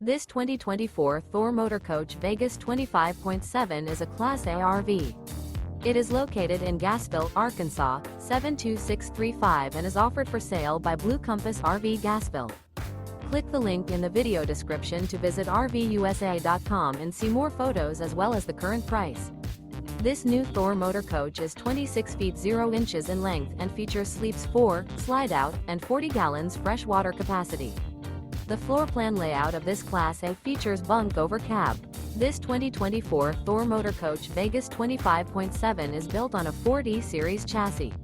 This 2024 Thor Motor Coach Vegas 25.7 is a Class A RV. It is located in Gassville, Arkansas, 72635 and is offered for sale by Blue Compass RV Gassville. Click the link in the video description to visit RVUSA.com and see more photos as well as the current price. This new Thor Motor Coach is 26 feet 0 inches in length and features sleeps 4, Slideout, and 40 gallons fresh water capacity. The floor plan layout of this Class A features Bunk Over Cab. This 2024 Thor Motor Coach Vegas 25.7 is built on a 4D series chassis.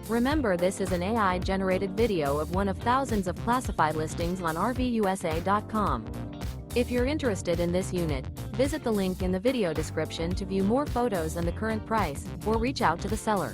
Remember, this is an AI-generated video of one of thousands of classified listings on RVUSA.com. If you're interested in this unit, visit the link in the video description to view more photos and the current price, or reach out to the seller.